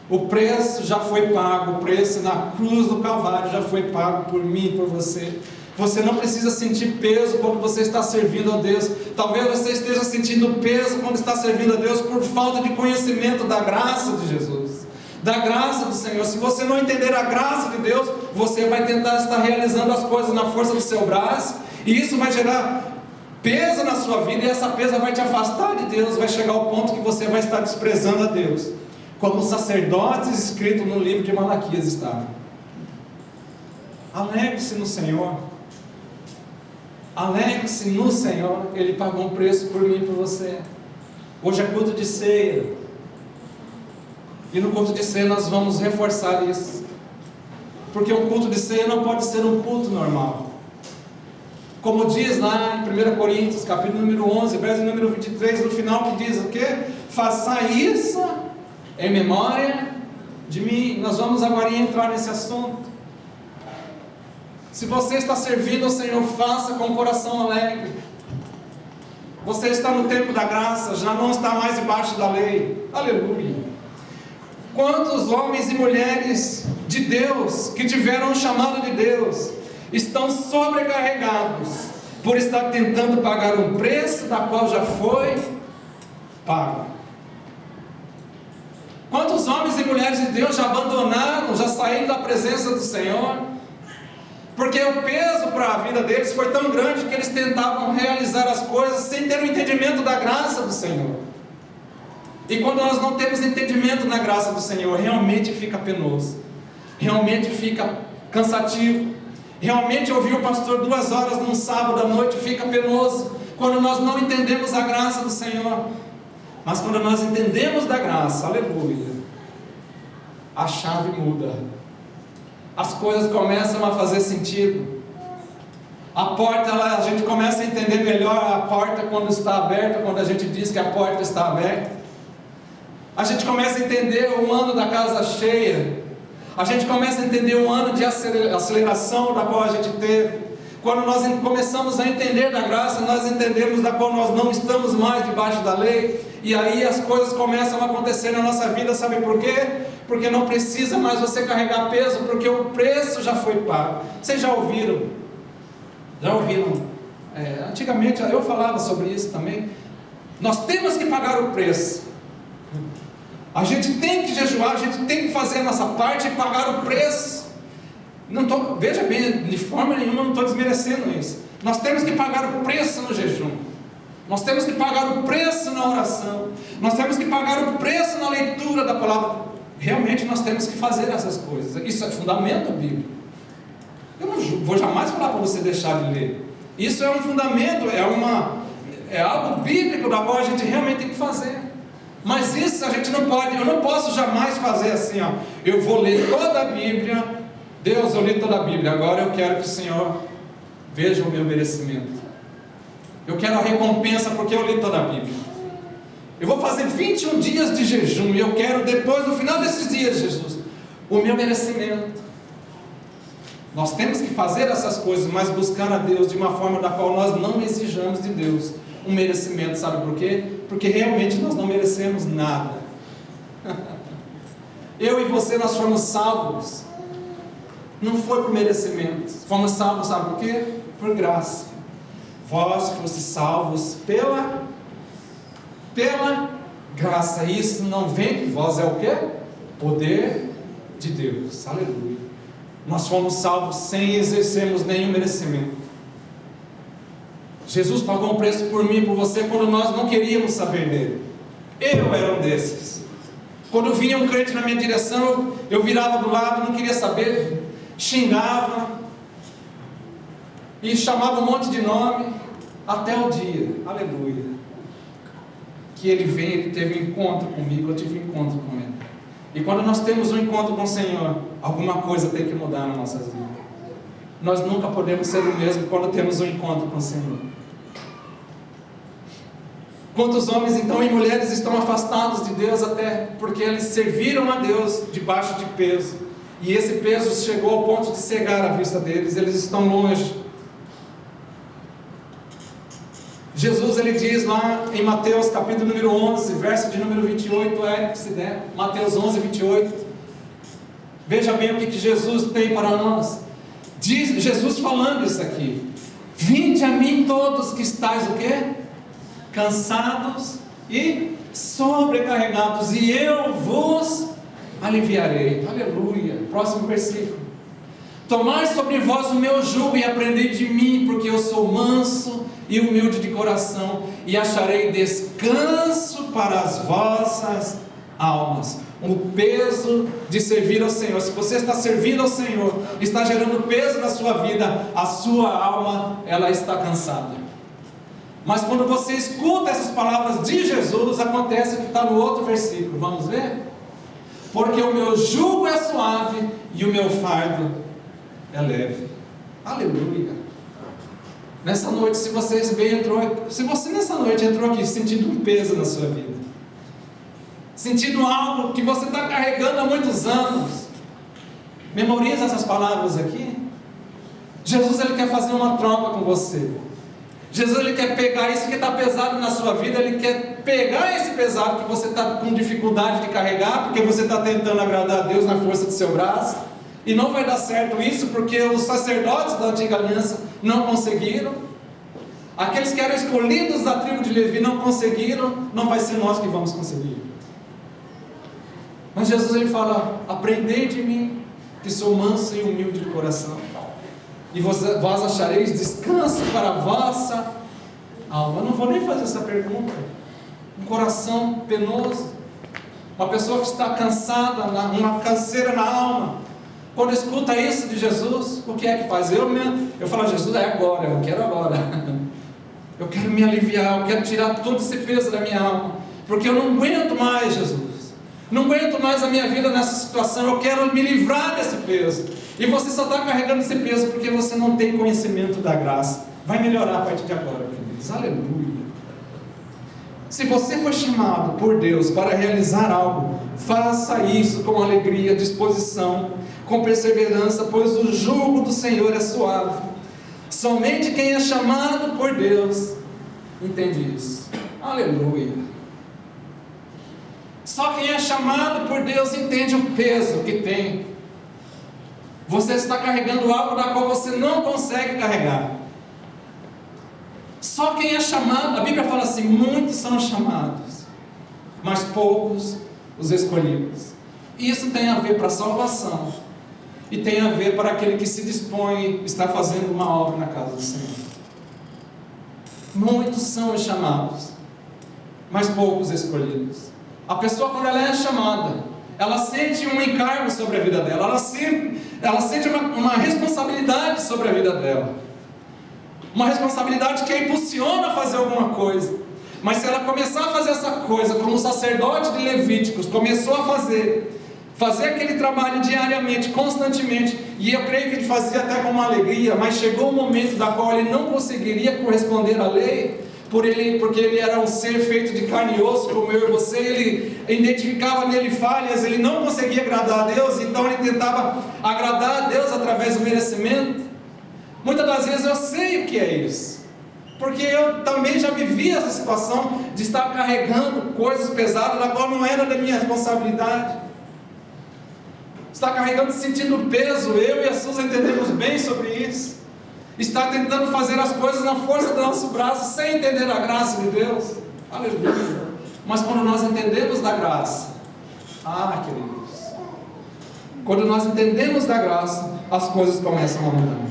O preço já foi pago, o preço na cruz do Calvário já foi pago por mim e por você. Você não precisa sentir peso quando você está servindo a Deus. Talvez você esteja sentindo peso quando está servindo a Deus por falta de conhecimento da graça de Jesus. da graça do Senhor. Se você não entender a graça de Deus, você vai tentar estar realizando as coisas na força do seu braço, e isso vai gerar peso na sua vida, e essa pesa vai te afastar de Deus, vai chegar ao ponto que você vai estar desprezando a Deus, como os sacerdotes escritos no livro de Malaquias estavam. Alegre-se no Senhor. Alegre-se no Senhor. Ele pagou um preço por mim e por você. Hoje é culto de ceia, e no culto de ceia nós vamos reforçar isso, porque um culto de ceia não pode ser um culto normal. Como diz lá em 1 Coríntios, capítulo número 11, verso número 23, no final, que diz o quê? Faça isso em memória de mim. Nós vamos agora entrar nesse assunto. Se você está servindo ao Senhor, faça com o coração alegre. Você está no tempo da graça, já não está mais debaixo da lei. Aleluia. Quantos homens e mulheres de Deus, que tiveram o chamado de Deus, estão sobrecarregados por estar tentando pagar um preço da qual já foi pago? Quantos homens e mulheres de Deus já abandonaram, já saíram da presença do Senhor, porque o peso para a vida deles foi tão grande que eles tentavam realizar as coisas sem ter o entendimento da graça do Senhor. E quando nós não temos entendimento na graça do Senhor, realmente fica penoso, realmente fica cansativo. Realmente ouvir o pastor 2 horas num sábado à noite fica penoso, quando nós não entendemos a graça do Senhor. Mas quando nós entendemos da graça, aleluia, a chave muda, as coisas começam a fazer sentido. A porta, a gente começa a entender melhor a porta quando está aberta, quando a gente diz que a porta está aberta. A gente começa a entender o ano da casa cheia. A gente começa a entender o ano de aceleração da qual a gente teve. Quando nós começamos a entender da graça, nós entendemos da qual nós não estamos mais debaixo da lei. E aí as coisas começam a acontecer na nossa vida, sabe por quê? Porque não precisa mais você carregar peso, porque o preço já foi pago. Vocês já ouviram? Já ouviram? Antigamente eu falava sobre isso também. Nós temos que pagar o preço. A gente tem que jejuar, a gente tem que fazer a nossa parte e pagar o preço. Veja bem, de forma nenhuma eu não estou desmerecendo isso. Nós temos que pagar o preço no jejum. Nós temos que pagar o preço na oração. Nós temos que pagar o preço na leitura da palavra. Realmente nós temos que fazer essas coisas. Isso é fundamento bíblico. Eu não vou jamais falar para você deixar de ler. Isso é um fundamento, é algo bíblico da qual a gente realmente tem que fazer. Mas isso a gente não pode, eu não posso jamais fazer assim, eu vou ler toda a Bíblia, Deus, eu li toda a Bíblia, agora eu quero que o Senhor veja o meu merecimento, eu quero a recompensa porque eu li toda a Bíblia, eu vou fazer 21 dias de jejum, e eu quero depois, no final desses dias, Jesus, o meu merecimento. Nós temos que fazer essas coisas, mas buscar a Deus de uma forma da qual nós não exijamos de Deus um merecimento, sabe por quê? Porque realmente nós não merecemos nada. Eu e você, nós fomos salvos, não foi por merecimento, fomos salvos, sabe por quê? Por graça. Vós fostes salvos pela graça. Isso não vem de vós, é o quê? Poder de Deus, aleluia. Nós fomos salvos sem exercermos nenhum merecimento. Jesus pagou um preço por mim e por você quando nós não queríamos saber dele. Eu era um desses. Quando vinha um crente na minha direção, eu virava do lado, não queria saber, xingava e chamava um monte de nome, até o dia, aleluia, que ele veio, ele teve um encontro comigo, eu tive um encontro com ele. E quando nós temos um encontro com o Senhor, alguma coisa tem que mudar nas nossas vidas. Nós nunca podemos ser o mesmo quando temos um encontro com o Senhor. Quantos homens então e mulheres estão afastados de Deus até porque eles serviram a Deus debaixo de peso, e esse peso chegou ao ponto de cegar a vista deles, eles estão longe. Jesus, ele diz lá em Mateus capítulo número 11, verso de número 28, se der, Mateus 11, 28, veja bem o que Jesus tem para nós. Diz Jesus falando isso aqui: vinde a mim todos que estáis o quê? Cansados e sobrecarregados, e eu vos aliviarei. Aleluia. Próximo versículo. Tomai sobre vós o meu jugo e aprendei de mim, porque eu sou manso e humilde de coração, e acharei descanso para as vossas almas. O peso de servir ao Senhor. Se você está servindo ao Senhor, está gerando peso na sua vida, a sua alma, ela está cansada. Mas quando você escuta essas palavras de Jesus, acontece o que está no outro versículo. Vamos ver? Porque o meu jugo é suave e o meu fardo é leve. Aleluia. Nessa noite, se você nessa noite entrou aqui sentindo um peso na sua vida, sentindo algo que você está carregando há muitos anos, memoriza essas palavras aqui. Jesus, ele quer fazer uma troca com você. Jesus, ele quer pegar isso que está pesado na sua vida, ele quer pegar esse pesado que você está com dificuldade de carregar, porque você está tentando agradar a Deus na força do seu braço, e não vai dar certo isso, porque os sacerdotes da antiga aliança não conseguiram, aqueles que eram escolhidos da tribo de Levi não conseguiram, não vai ser nós que vamos conseguir. Mas Jesus, ele fala: aprendei de mim, que sou manso e humilde de coração, e vós achareis descanso para a vossa alma. Eu não vou nem fazer essa pergunta. Um coração penoso, uma pessoa que está cansada, uma canseira na alma, quando escuta isso de Jesus, o que é que faz? Eu falo: Jesus, é agora, eu quero agora. Eu quero me aliviar, eu quero tirar todo esse peso da minha alma, porque eu não aguento mais, Jesus. Não aguento mais a minha vida nessa situação, eu quero me livrar desse peso. E você só está carregando esse peso porque você não tem conhecimento da graça. Vai melhorar a partir de agora, queridos. Aleluia. Se você foi chamado por Deus para realizar algo, faça isso com alegria, disposição, com perseverança, pois o jugo do Senhor é suave. Somente quem é chamado por Deus entende isso. Aleluia. Só quem é chamado por Deus entende o peso que tem. Você está carregando algo da qual você não consegue carregar. Só quem é chamado, a Bíblia fala assim: muitos são chamados, mas poucos os escolhidos. Isso tem a ver para a salvação, e tem a ver para aquele que se dispõe, está fazendo uma obra na casa do Senhor. Muitos são os chamados, mas poucos escolhidos. A pessoa, quando ela é chamada, ela sente um encargo sobre a vida dela, ela sente uma responsabilidade sobre a vida dela, uma responsabilidade que a impulsiona a fazer alguma coisa. Mas se ela começar a fazer essa coisa, como o sacerdote de Levíticos começou a fazer aquele trabalho diariamente, constantemente, e eu creio que ele fazia até com uma alegria, mas chegou um momento da qual ele não conseguiria corresponder à lei, porque ele era um ser feito de carne e osso, como eu e você. Ele identificava nele falhas, ele não conseguia agradar a Deus, então ele tentava agradar a Deus através do merecimento. Muitas das vezes eu sei o que é isso, porque eu também já vivi essa situação de estar carregando coisas pesadas, da qual não era da minha responsabilidade. Está carregando, sentindo peso. Eu e a Susan entendemos bem sobre isso. Está tentando fazer as coisas na força do nosso braço, sem entender a graça de Deus. Aleluia. Mas quando nós entendemos da graça, queridos, quando nós entendemos da graça, as coisas começam a mudar.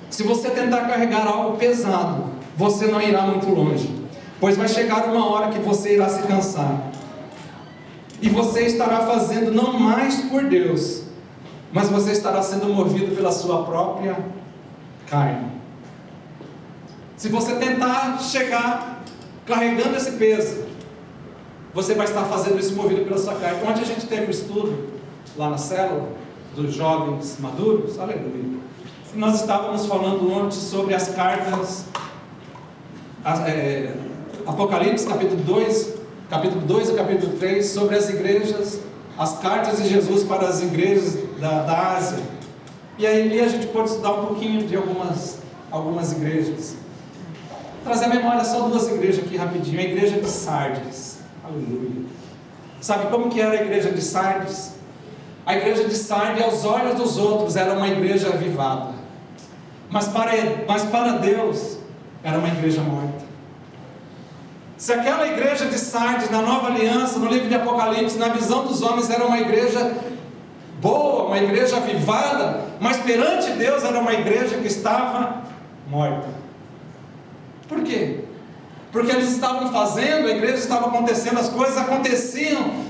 Se você tentar carregar algo pesado, você não irá muito longe, pois vai chegar uma hora que você irá se cansar, e você estará fazendo não mais por Deus, mas você estará sendo movido pela sua própria carne. Se você tentar chegar carregando esse peso, você vai estar fazendo isso movido pela sua carne. Ontem a gente teve um estudo lá na célula dos jovens maduros, aleluia, e nós estávamos falando ontem sobre as cartas, Apocalipse capítulo 2 e capítulo 3, sobre as igrejas, as cartas de Jesus para as igrejas da Ásia. E aí a gente pode estudar um pouquinho de algumas igrejas. Trazer à memória só duas igrejas aqui rapidinho. A igreja de Sardes, aleluia. Sabe como que era a igreja de Sardes? A igreja de Sardes, aos olhos dos outros, era uma igreja avivada, mas para Deus era uma igreja morta. Se aquela igreja de Sardes, na Nova Aliança, no livro de Apocalipse, na visão dos homens, era uma igreja boa, uma igreja avivada, mas perante Deus era uma igreja que estava morta. Por quê? Porque eles estavam fazendo, a igreja estava acontecendo, as coisas aconteciam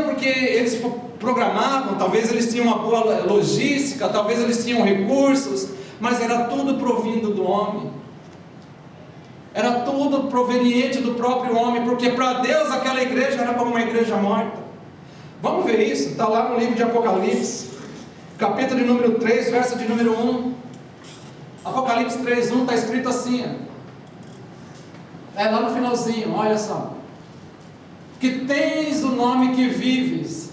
porque eles programavam, talvez eles tinham uma boa logística, talvez eles tinham recursos, mas era tudo provindo do homem, era tudo proveniente do próprio homem, porque para Deus aquela igreja era como uma igreja morta. Vamos ver isso, está lá no livro de Apocalipse, capítulo de número 3, verso de número 1, Apocalipse 3, 1, está escrito assim, lá no finalzinho, olha só, que tens o nome que vives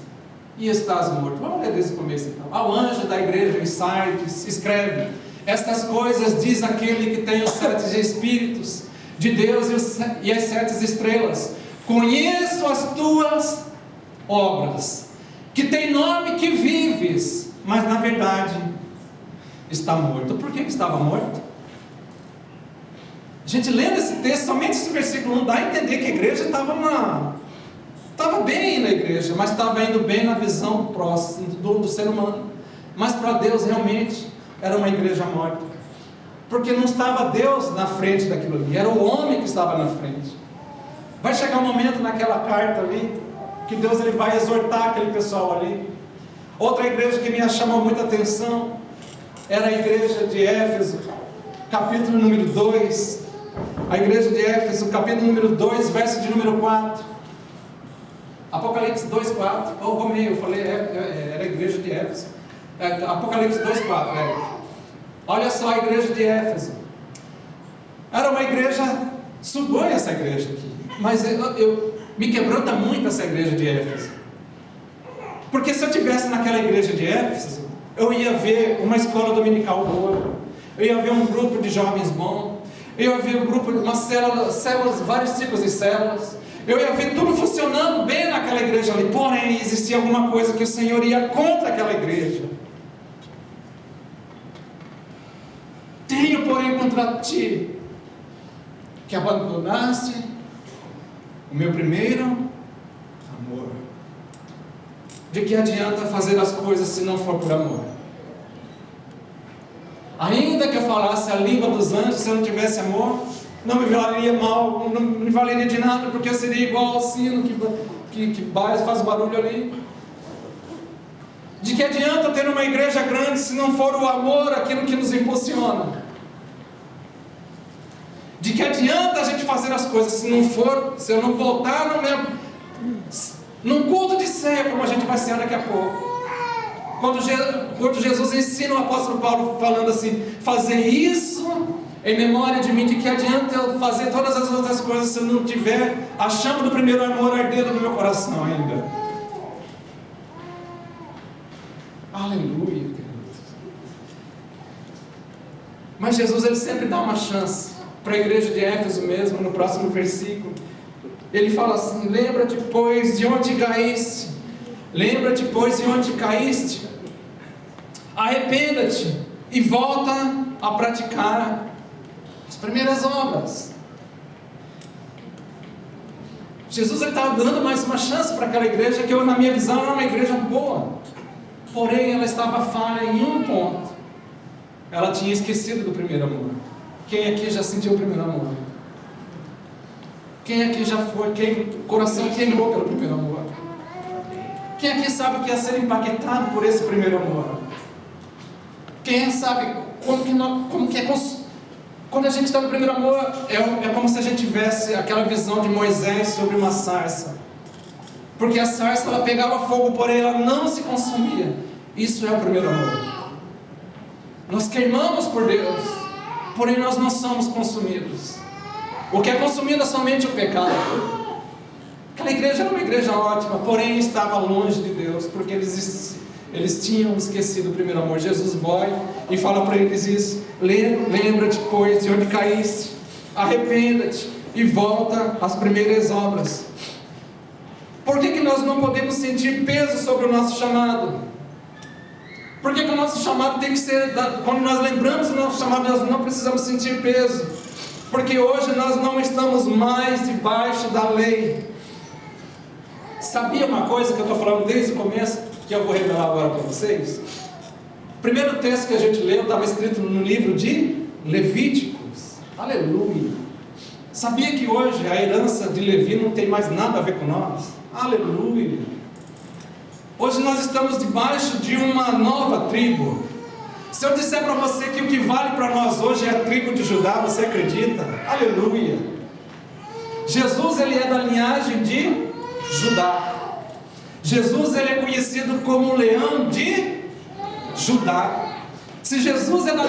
e estás morto. Vamos ler desde o começo então. Ao anjo da igreja em Sardes escreve: estas coisas diz aquele que tem os 7 Espíritos de Deus e as 7 estrelas. Conheço as tuas obras, que tem nome que vives, mas na verdade está morto. Por que estava morto? A gente lendo esse texto, somente esse versículo 1 dá a entender que a igreja estava bem na igreja, mas estava indo bem na visão do próximo, do ser humano. Mas para Deus realmente era uma igreja morta, porque não estava Deus na frente daquilo ali, era o homem que estava na frente. Vai chegar um momento naquela carta ali, que Deus ele vai exortar aquele pessoal ali. Outra igreja que me chamou muita atenção, era a igreja de Éfeso, capítulo número 2, a igreja de Éfeso, capítulo número 2, verso de número 4, Apocalipse 2, 4, eu falei, era a igreja de Éfeso, Apocalipse 2, 4, olha só a igreja de Éfeso, era uma igreja, sublime essa igreja aqui, mas me quebranta muito essa igreja de Éfeso, porque se eu estivesse naquela igreja de Éfeso, eu ia ver uma escola dominical boa, eu ia ver um grupo de jovens bom, eu ia ver um grupo, uma células, vários tipos de células, eu ia ver tudo funcionando bem naquela igreja ali, porém existia alguma coisa que o Senhor ia contra aquela igreja. Tenho porém contra ti, que abandonaste o meu primeiro amor. De que adianta fazer as coisas se não for por amor? Ainda que eu falasse a língua dos anjos, se eu não tivesse amor, não me valeria mal, não me valeria de nada, porque eu seria igual ao sino que faz barulho ali. De que adianta ter uma igreja grande se não for o amor aquilo que nos impulsiona? De que adianta a gente fazer as coisas se eu não voltar num culto de ceia, como a gente vai ser daqui a pouco? Quando Jesus ensina o apóstolo Paulo falando assim, fazer isso em memória de mim, de que adianta eu fazer todas as outras coisas se eu não tiver a chama do primeiro amor ardendo no meu coração ainda? Aleluia, queridos. Mas Jesus ele sempre dá uma chance para a igreja de Éfeso mesmo, no próximo versículo. Ele fala assim: lembra-te, pois, de onde caíste. Lembra-te, pois, de onde caíste. Arrependa-te e volta a praticar as primeiras obras. Jesus estava dando mais uma chance para aquela igreja, que na minha visão era uma igreja boa. Porém, ela estava falha em um ponto. Ela tinha esquecido do primeiro amor. Quem aqui já sentiu o primeiro amor? Quem aqui já foi, o coração queimou pelo primeiro amor? Quem aqui sabe o que é ser impactado por esse primeiro amor? Quem sabe como que é quando a gente está no primeiro amor, é como se a gente tivesse aquela visão de Moisés sobre uma sarça. Porque a sarça ela pegava fogo, porém ela não se consumia. Isso é o primeiro amor. Nós queimamos por Deus, porém nós não somos consumidos. O que é consumido é somente o pecado. Aquela igreja era uma igreja ótima, porém estava longe de Deus, porque eles tinham esquecido o primeiro amor. Jesus vai e fala para eles isso: lembra-te, pois, de onde caíste, arrependa-te e volta às primeiras obras. Por que nós não podemos sentir peso sobre o nosso chamado? Por que o nosso chamado tem que ser, quando nós lembramos do nosso chamado, nós não precisamos sentir peso? porque hoje nós não estamos mais debaixo da lei. Sabia uma coisa que eu estou falando desde o começo, que eu vou revelar agora para vocês? O primeiro texto que a gente leu estava escrito no livro de Levíticos. Aleluia! Sabia que hoje a herança de Levi não tem mais nada a ver com nós? Aleluia! Hoje nós estamos debaixo de uma nova tribo. Se eu disser para você que o que vale para nós hoje é a tribo de Judá, você acredita? Aleluia! Jesus, ele é da linhagem de Judá. Jesus, ele é conhecido como o leão de Judá. Se Jesus é da